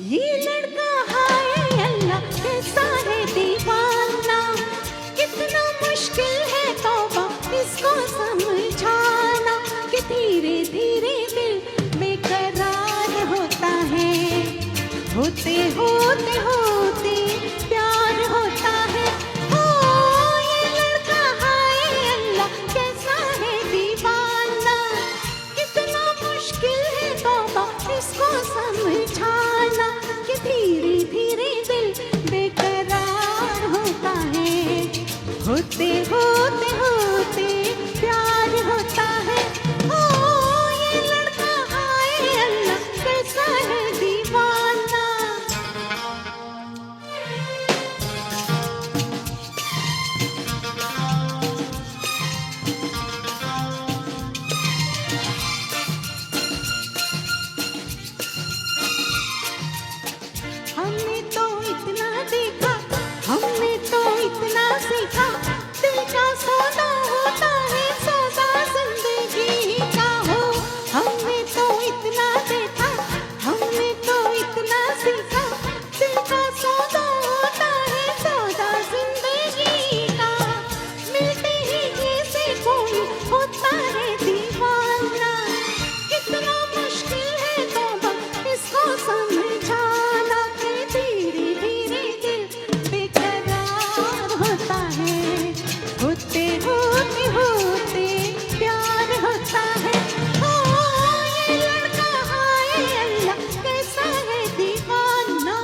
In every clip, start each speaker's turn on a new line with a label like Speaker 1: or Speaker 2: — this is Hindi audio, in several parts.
Speaker 1: ये लड़का हाय अल्लाह कैसा है दीवाना, कितना मुश्किल है तौबा इसको समझाना, कि धीरे धीरे दिल बेकरार होता है, होते होते होते प्यार होता है। ओ ये लड़का हाय अल्लाह कैसा है दीवाना, कितना मुश्किल है तौबा इसको समझाना, कि धीरे धीरे दिल बेकरार होता है, होते होते होते प्यार होता है। ओ ये लड़का हाय अल्लाह कैसा है दीवाना। हमने तो इतना देखा, हमने तो इतना सीखा, दिल का सौदा होता है सौदा जिंदगी का हो। हमने तो इतना देखा, हमने तो इतना सीखा, दिल का सौदा होता है सौदा जिंदगी का। मिलते ही जैसे कोई होता है दीवाना, कितना मुश्किल है तौबा इसको समझाना, कि धीरे धीरे दिल बेकरार होता है, होते होते होते प्यार होता है। ओ ये लड़का हाय अल्लाह कैसा है दीवाना।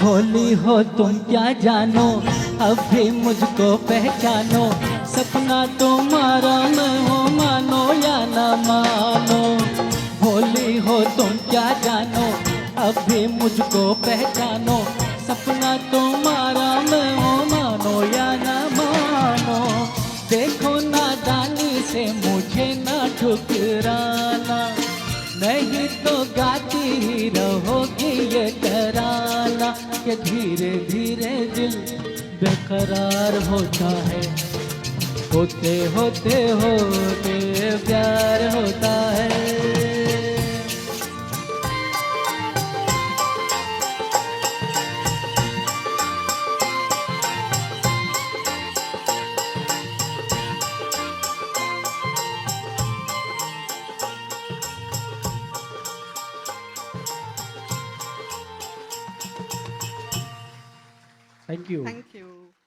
Speaker 2: भोली हो तुम क्या जानो, अब भी मुझको पहचानो, सपना तुम्हारा मैं हो मानो या ना मानो। भोली हो तुम क्या जानो, अब भी मुझको पहचानो, सपना तुम्हारा मैं हो मानो या ना मानो। देखो नादानी से मुझे ना ठुकराना, नहीं तो गाती ही रहोगी ये तराना, कि धीरे धीरे दिल बेकरार होता है, होते होते होते प्यार होता है। Thank you.
Speaker 3: Thank you.